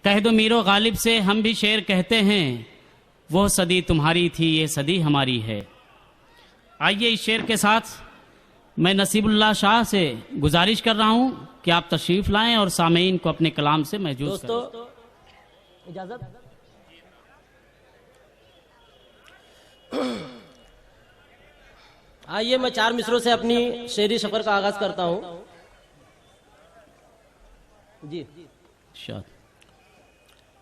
कह दो मीरो गालिब से हम भी शेर कहते हैं, वो सदी तुम्हारी थी ये सदी हमारी है। आइए इस शेर के साथ मैं नसीबुल्लाह शाह से गुजारिश कर रहा हूं कि आप तशरीफ लाएं और सामीन को अपने कलाम से महजूज करें। दोस्तों इजाजत। आइए मैं 4 मिसरों से अपनी शेरी सफर का आगाज करता हूं। जी,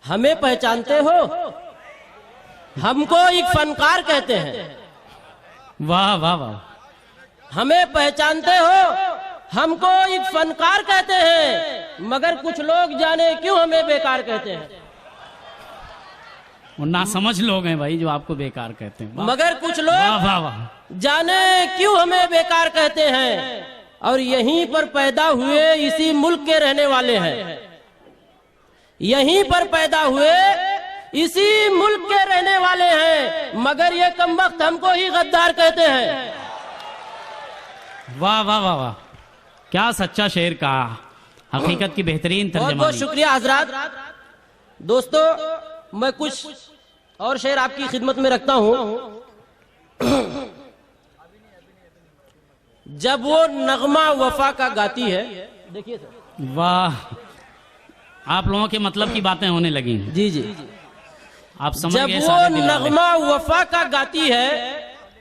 हमें पहचानते हो, हमको एक फनकार कहते हैं। वाह वाह वाह। हमें पहचानते हो, हमको एक फनकार कहते हैं, मगर कुछ लोग जाने क्यों हमें बेकार कहते हैं। वो ना समझ लोग हैं भाई जो आपको बेकार कहते हैं। मगर कुछ लोग वाह वाह वाह जाने क्यों हमें बेकार कहते हैं, और यहीं पर पैदा हुए इसी मुल्क के रहने वाले हैं। यहीं पर पैदा हुए इसी मुल्क के रहने वाले हैं, मगर ये कमबख्त हमको ही गद्दार कहते हैं। वाह वाह वाह वाह, क्या सच्चा शेर का, हकीकत की बेहतरीन बहुत तर्जुमा। बहुत शुक्रिया हजरात। दोस्तों मैं कुछ और शेर आपकी खिदमत में रखता हूं। जब वो नगमा वफा का गाती है, देखिए सर। वाह, आप लोगों के मतलब की बातें होने लगी। जी जी, आप समझ जब गए वो सारे दिल वाले। नगमा वफा का गाती है,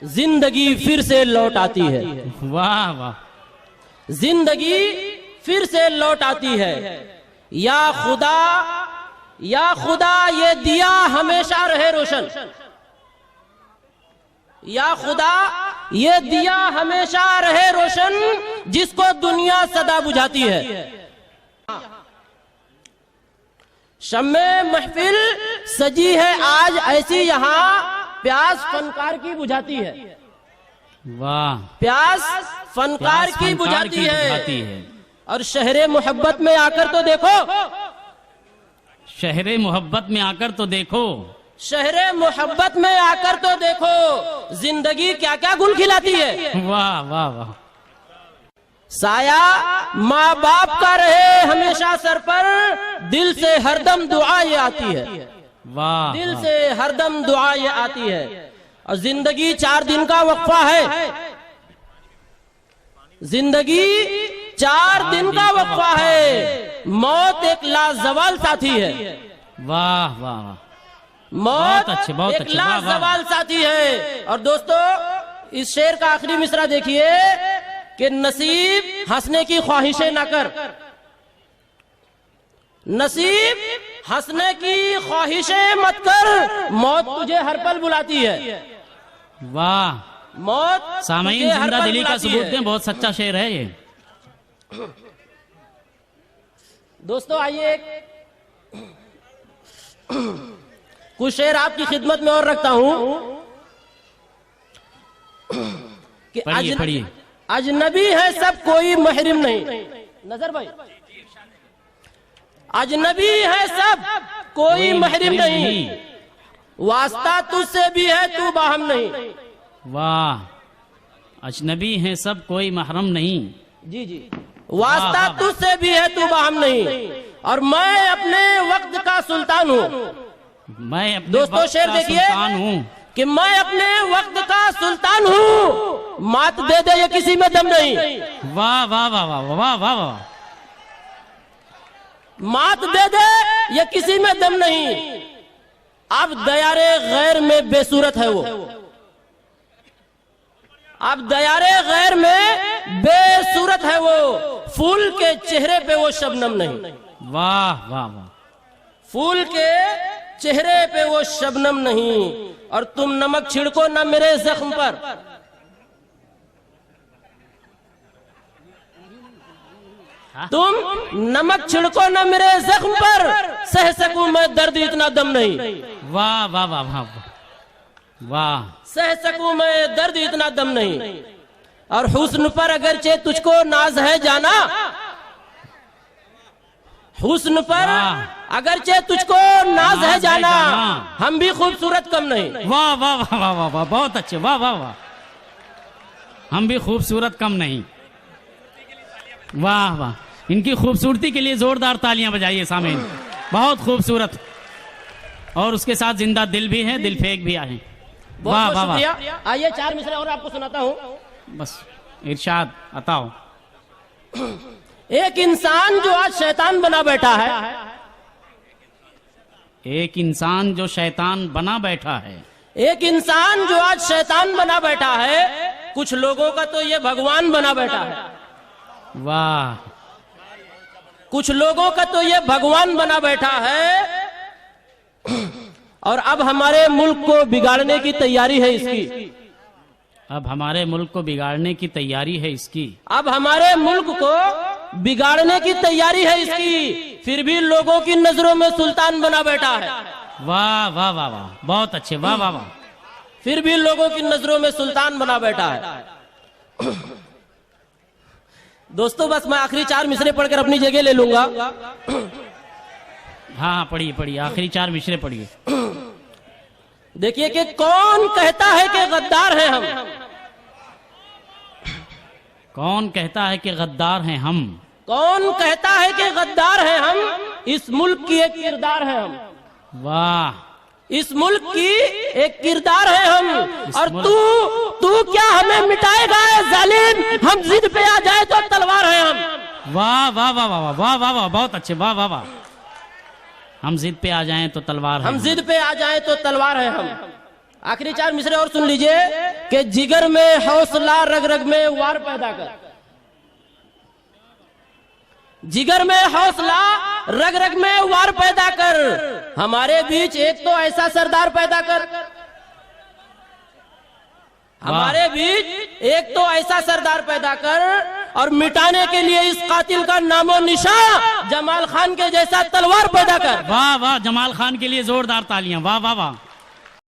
जिंदगी फिर से लौट आती है। वाह वाह, जिंदगी फिर से लौट आती है। या खुदा, या खुदा ये दिया हमेशा रहे रोशन। या खुदा ये दिया हमेशा रहे रोशन, जिसको दुनिया सदा बुझाती है। शम्मे महफिल सजी है आज ऐसी, यहाँ प्यास फनकार की बुझाती है। वाह, प्यास फनकार की बुझाती है। और शहरे मोहब्बत में आकर तो देखो, शहरे मोहब्बत में आकर तो देखो, शहरे मोहब्बत में आकर तो देखो, जिंदगी क्या क्या गुल खिलाती है। वाह वाह वाह। साया माँ बाप का रहे हमेशा सर पर, दिल से हरदम दुआ ये आती है। वाह, दिल से हरदम दुआ ये आती है। और जिंदगी 4 दिन का वक्फा है। जिंदगी 4 दिन का वक्फा है। मौत एक लाजवाल साथी है। वाह वाह वाह, मौत बहुत अच्छे, बहुत एक अच्छे, वाह, वाह। लाजवाल साथी है। और दोस्तों इस शेर का आखिरी मिसरा देखिए कि नसीब हंसने की ख्वाहिशें ना कर। नसीब हंसने की ख्वाहिशें मत कर, मौत तुझे हर पल बुलाती है। वाह, मौत सामीन तुझे हर जिंदा पल दिली का बुलाती सबूत है। दें, बहुत सच्चा शेर है ये। दोस्तों आइए कुछ शेर आपकी खिदमत में और रखता हूं कि पढ़िए पढ़िए। अजनबी है सब कोई महरिम नहीं। नजर भाई, अजनबी है सब कोई महरिम नहीं, वास्ता तुझसे भी है तू बाहम नहीं। वाह, अजनबी हैं सब कोई महरम नहीं। जी जी, वास्ता तुझसे भी है तू बाहम नहीं। और मैं अपने वक्त का सुल्तान हूँ। मैं अपने दोस्तों वक्त शेर का देखिए सुल्तान हूँ। कि मैं अपने वक्त का सुल्तान हूँ, मात दे दे ये किसी में दम नहीं। वाह वाह वाह वाह वाह वाह वाह, मात दे दे ये किसी में दम नहीं। अब दयारे गैर में बेसूरत है वो। अब दयारे गैर में बेसूरत है वो, फूल के चेहरे पे वो शबनम नहीं। वाह वाह वाह, फूल के चेहरे पे वो शबनम नहीं। और तुम नमक छिड़को ना मेरे जख्म पर, तुम नमक छिड़को ना मेरे जख्म पर, सह सकूं मैं दर्द इतना दम नहीं। वाह वाह वाह वाह वाह, सह सकूं मैं दर्द इतना दम नहीं। और हुस्न पर अगरचे तुझको नाज है जाना, हुस्न पर अगरचे तुझको नाज है जाना, हम भी खूबसूरत कम नहीं। वाह वाह वाह वाह वाह वाह, बहुत अच्छे, वाह वाह वाह, हम भी खूबसूरत कम नहीं। वाह वाह, इनकी खूबसूरती के लिए जोरदार तालियां बजाइए सामीन। बहुत खूबसूरत। और उसके साथ जिंदा दिल भी है, दिल फेंक भी आए। वाह बहुत वाह वाह। शुक्रिया। आइए 4 मिसरे और आपको सुनाता हूँ। बस इरशाद अताओ। एक इंसान जो आज शैतान बना बैठा है, एक इंसान जो शैतान बना बैठा है, एक इंसान जो आज शैतान बना बैठा है, कुछ लोगों का तो ये भगवान बना बैठा है। वाह। कुछ लोगों का तो ये भगवान बना बैठा है और अब हमारे मुल्क को बिगाड़ने की तैयारी है इसकी। अब हमारे मुल्क को बिगाड़ने की तैयारी है इसकी। अब हमारे मुल्क को बिगाड़ने की तैयारी है इसकी, फिर भी लोगों की नजरों में सुल्तान बना बैठा है। वाह वाह वाह वाह, बहुत अच्छे। वाह वाह वाह। फिर भी लोगों की नजरों में सुल्तान बना बैठा है। दोस्तों बस मैं आखिरी 4 मिसरे पढ़कर अपनी जगह ले लूंगा। हाँ पढ़िए पढ़िए, आखिरी 4 मिसरे पढ़िए। देखिए कि कौन कहता है कि गद्दार हैं हम। कौन कहता है कि गद्दार हैं हम। कौन कहता है कि गद्दार हैं हम, इस मुल्क की एक किरदार है हम। वाह। इस मुल्क की एक किरदार है हम। और तू क्या हमें मिटाएगा जालिम, हम जिद पे आ जाए तो तलवार है हम। वाह वाह वाह वाह वाह वाह वाह, बहुत अच्छे। वाह वाह वाह। हम जिद पे आ जाएं तो तलवार है हम जिद पे आ जाएं तो तलवार है हम। आखिरी 4 मिसरे और सुन लीजिए कि जिगर में हौसला रग रग में वार पैदा कर। जिगर में हौसला रग रग में वार पैदा कर। हमारे बीच एक तो ऐसा सरदार पैदा कर। हमारे बीच एक तो ऐसा सरदार पैदा कर और मिटाने के लिए इस कातिल का नामो निशान जमाल खान के जैसा तलवार पैदा कर। वाह वाह, जमाल खान के लिए जोरदार तालियां। वाह वाह वाह।